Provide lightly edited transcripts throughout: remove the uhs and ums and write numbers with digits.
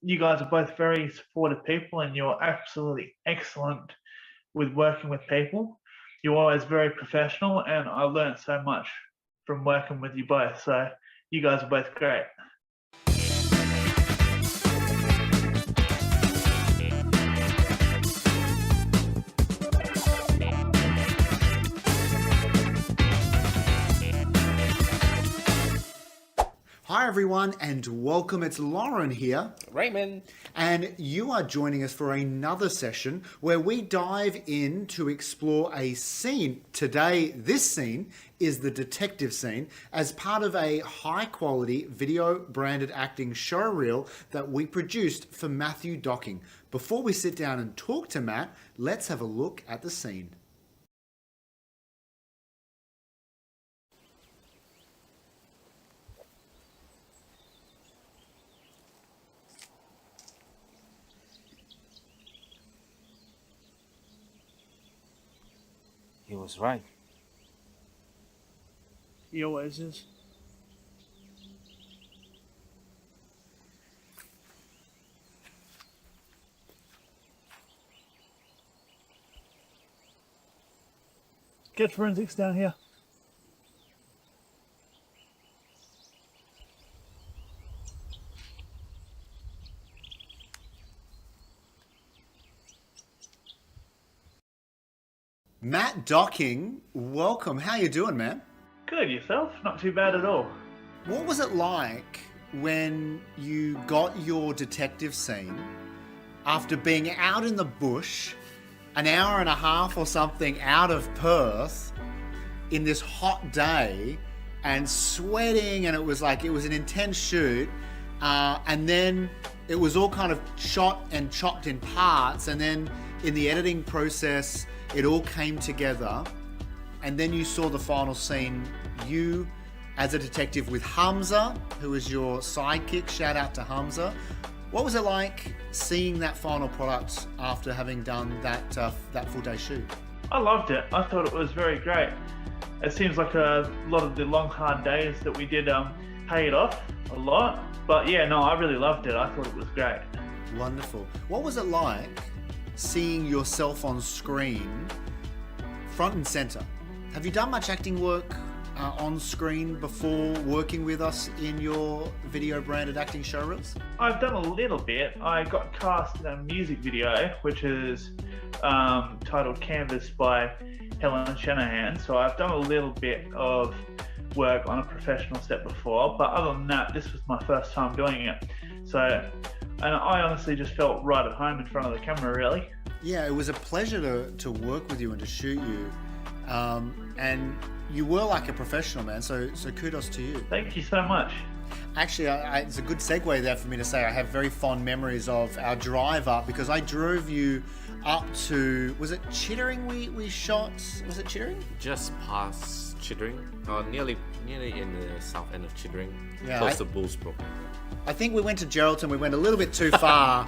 you guys are both very supportive people, and you're absolutely excellent with working with people. You're always very professional, and I learned so much from working with you both. So you guys are both great. Hi everyone and welcome, it's Lauren here. Raymond. And you are joining us for another session where we dive in to explore a scene. Today, this scene is the detective scene as part of a high quality video branded acting showreel that we produced for Matthew Docking. Before we sit down and talk to Matt, let's have a look at the scene. He was right. He always is. Get forensics down here. Matt Docking, welcome. How you doing, man? Good, yourself? Not too bad at all. What was it like when you got your detective scene after being out in the bush an hour and a half or something out of Perth in this hot day and sweating, and it was an intense shoot, and then it was all kind of shot and chopped in parts, and then in the editing process it all came together, and then you saw the final scene, you as a detective with Hamza, who is your sidekick. Shout out to Hamza. What was it like seeing that final product after having done that full day shoot? I loved it. I thought it was very great. It seems like a lot of the long, hard days that we did paid off a lot. But yeah, no, I really loved it. I thought it was great. Wonderful. What was it like seeing yourself on screen, front and center? Have you done much acting work on screen before working with us in your video branded acting showreels? I've done a little bit. I got cast in a music video, which is titled Canvas by Helen Shanahan. So I've done a little bit of work on a professional set before, but other than that, this was my first time doing it. So, and I honestly just felt right at home in front of the camera, really. Yeah, it was a pleasure to work with you and to shoot you. And you were like a professional, man, so kudos to you. Thank you so much. Actually, it's a good segue there for me to say I have very fond memories of our drive up, because I drove you up to, was it Chittering we shot? Was it Chittering? Just past Chittering, nearly in the south end of Chittering, Yeah, close to Bullsbrook. I think we went to Geraldton, we went a little bit too far,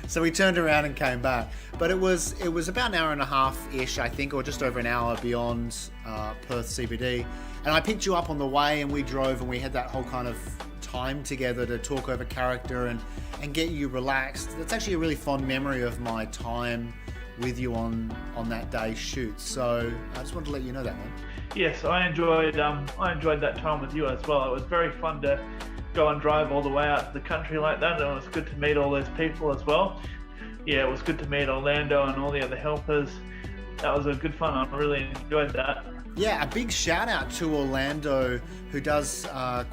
so we turned around and came back. But it was about an hour and a half-ish, I think, or just over an hour beyond Perth CBD. And I picked you up on the way, and we drove, and we had that whole kind of time together to talk over character and get you relaxed. That's actually a really fond memory of my time with you on that day's shoot. So I just wanted to let you know that, man. Yes, I enjoyed that time with you as well. It was very fun to go and drive all the way out to the country like that, and it was good to meet all those people as well. Yeah, it was good to meet Orlando and all the other helpers. That was a good fun. I really enjoyed that. Yeah, a big shout out to Orlando, who does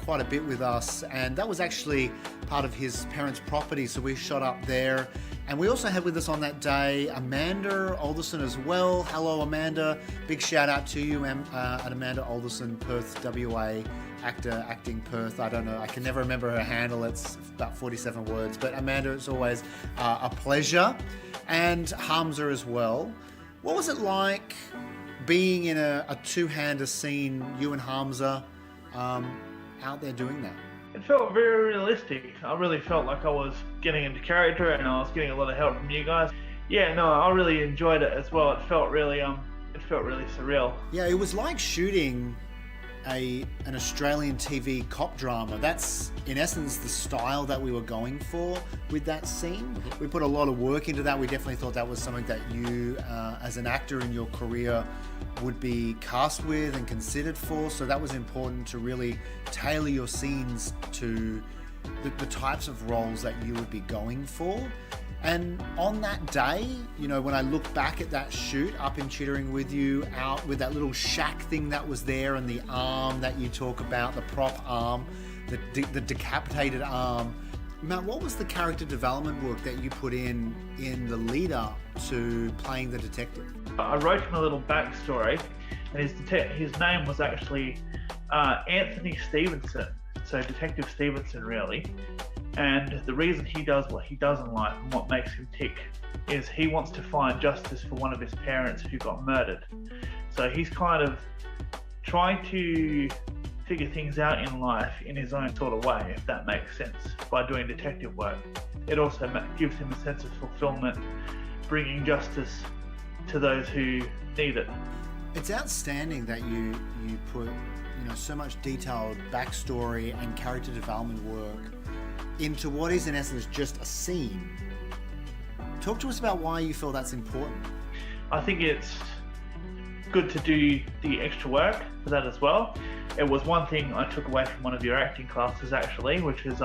quite a bit with us, and that was actually part of his parents' property, so we shot up there. And we also had with us on that day Amanda Alderson as well. Hello, Amanda. Big shout out to you, at Amanda Alderson, Perth, WA, actor, acting Perth. I don't know, I can never remember her handle. It's about 47 words. But Amanda, it's always a pleasure. And Hamza as well. What was it like being in a two-hander scene, you and Hamza, out there doing that? It felt very realistic. I really felt like I was getting into character, and I was getting a lot of help from you guys. Yeah, no, I really enjoyed it as well. It felt really surreal. Yeah, it was like shooting an Australian TV cop drama. That's in essence the style that we were going for with that scene. We put a lot of work into that. We definitely thought that was something that you, as an actor in your career, would be cast with and considered for. So that was important to really tailor your scenes to the types of roles that you would be going for. And on that day, you know, when I look back at that shoot up in Chittering with you, out with that little shack thing that was there and the arm that you talk about, the prop arm, the decapitated arm. Matt, what was the character development work that you put in the lead up to playing the detective? I wrote him a little backstory, and his name was actually Anthony Stevenson, so Detective Stevenson really. And the reason he does what he does in life and what makes him tick is he wants to find justice for one of his parents who got murdered. So he's kind of trying to figure things out in life in his own sort of way, if that makes sense, by doing detective work. It also gives him a sense of fulfillment, bringing justice to those who need it. It's outstanding that you put, you know, so much detailed backstory and character development work into what is in essence just a scene. Talk to us about why you feel that's important. I think it's good to do the extra work for that as well. It was one thing I took away from one of your acting classes actually, which is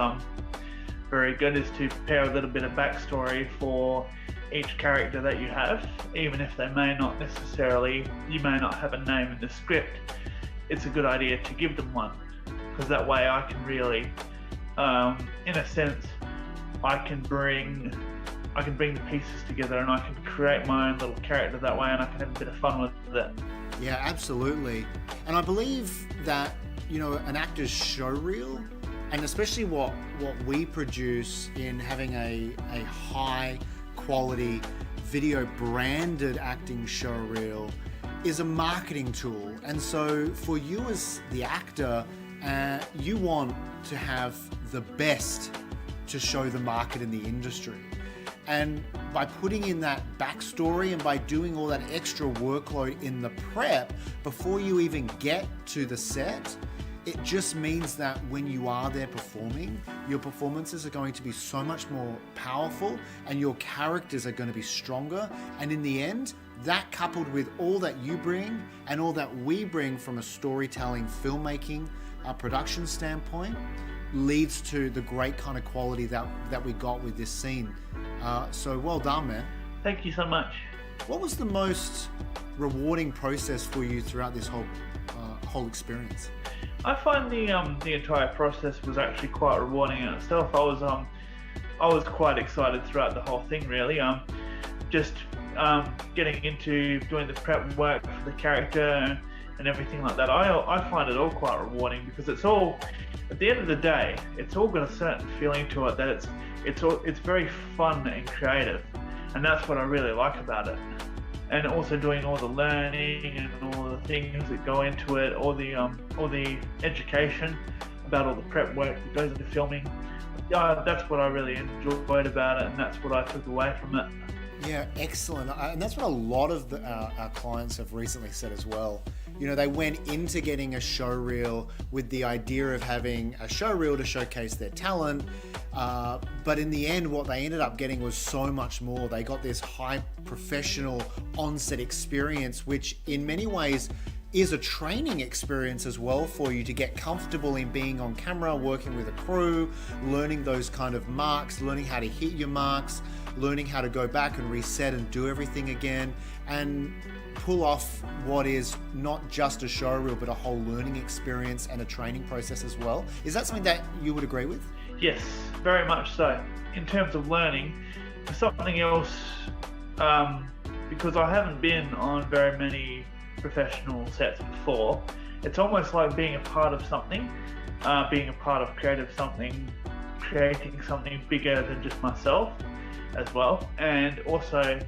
very good, is to prepare a little bit of backstory for each character that you have, even if they may not necessarily, you may not have a name in the script. It's a good idea to give them one, because that way I can really, in a sense, I can bring the pieces together and I can create my own little character that way, and I can have a bit of fun with it. Yeah, absolutely. And I believe that, you know, an actor's showreel, and especially what we produce in having a high quality video branded acting showreel, is a marketing tool. And so for you as the actor, you want to have the best to show the market in the industry. And by putting in that backstory and by doing all that extra workload in the prep before you even get to the set, it just means that when you are there performing, your performances are going to be so much more powerful and your characters are going to be stronger. And in the end, that coupled with all that you bring and all that we bring from a storytelling, filmmaking, production standpoint, leads to the great kind of quality that we got with this scene. So well done, man. Thank you so much. What was the most rewarding process for you throughout this whole experience? I find the entire process was actually quite rewarding in itself. I was quite excited throughout the whole thing, really. Just getting into doing the prep work for the character and everything like that. I find it all quite rewarding, because it's all, at the end of the day, it's all got a certain feeling to it that it's very fun and creative, and that's what I really like about it. And also doing all the learning and all the things that go into it, all the education about all the prep work that goes into filming. That's what I really enjoyed about it, and that's what I took away from it. Yeah, excellent. And that's what a lot of our clients have recently said as well. You know, they went into getting a showreel with the idea of having a showreel to showcase their talent, but in the end, what they ended up getting was so much more. They got this high professional on-set experience, which in many ways is a training experience as well for you to get comfortable in being on camera, working with a crew, learning those kind of marks, learning how to hit your marks, learning how to go back and reset and do everything again, and pull off what is not just a showreel, but a whole learning experience and a training process as well. Is that something that you would agree with? Yes, very much so. In terms of learning, something else, because I haven't been on very many professional sets before, it's almost like being a part of something, being a part of creating something bigger than just myself as well, and also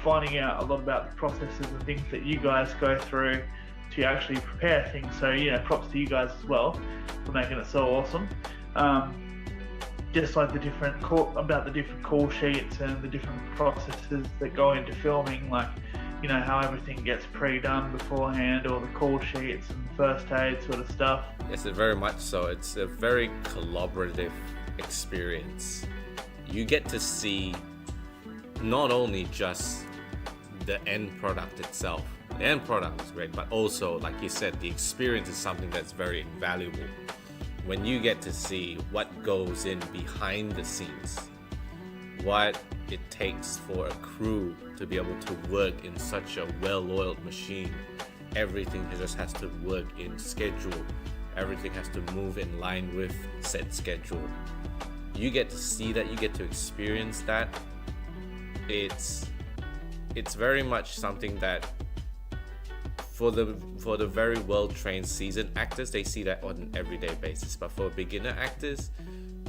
finding out a lot about the processes and things that you guys go through to actually prepare things. So, you know, props to you guys as well for making it so awesome. Just like the different call sheets and the different processes that go into filming, like, you know, how everything gets pre-done beforehand, or the call sheets and first aid sort of stuff. Yes, very much so. It's a very collaborative experience. You get to see not only just the end product itself. The end product is great, but also, like you said, the experience is something that's very invaluable. When you get to see what goes in behind the scenes, what it takes for a crew to be able to work in such a well-oiled machine. Everything just has to work in schedule. Everything has to move in line with said schedule. You get to see that, you get to experience that. It's very much something that for the very well-trained seasoned actors, they see that on an everyday basis. But for beginner actors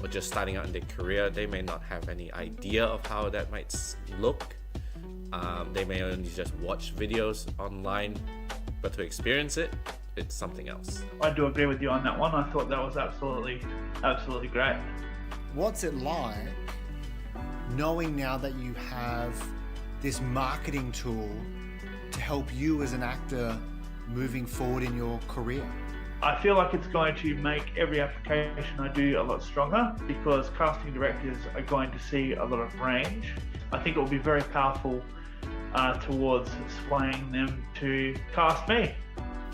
or just starting out in their career, they may not have any idea of how that might look. They may only just watch videos online, but to experience it, it's something else. I do agree with you on that one. I thought that was absolutely great. What's it like knowing now that you have this marketing tool to help you as an actor moving forward in your career? I feel like it's going to make every application I do a lot stronger because casting directors are going to see a lot of range. I think it will be very powerful towards swaying them to cast me.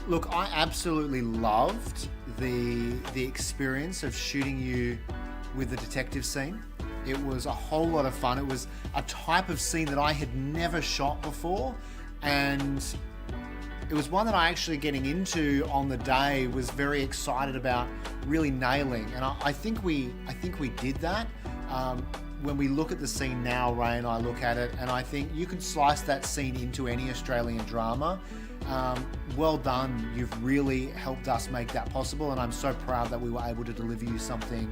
Look, I absolutely loved the experience of shooting you with the detective scene. It was a whole lot of fun. It was a type of scene that I had never shot before, and it was one that I actually getting into on the day was very excited about really nailing, and I think we did that. When we look at the scene now, Ray and I look at it, and I think you can slice that scene into any Australian drama. Well done. You've really helped us make that possible, and I'm so proud that we were able to deliver you something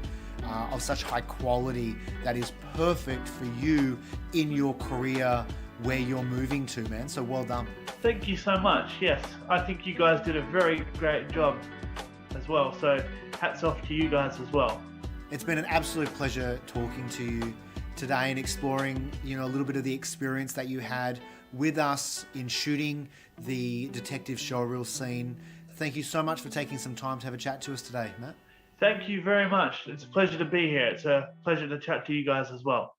of such high quality that is perfect for you in your career where you're moving to, man. So well done. Thank you so much. Yes, I think you guys did a very great job as well. So hats off to you guys as well. It's been an absolute pleasure talking to you today and exploring, a little bit of the experience that you had with us in shooting the detective showreel scene. Thank you so much for taking some time to have a chat to us today, Matt. Thank you very much. It's a pleasure to be here. It's a pleasure to chat to you guys as well.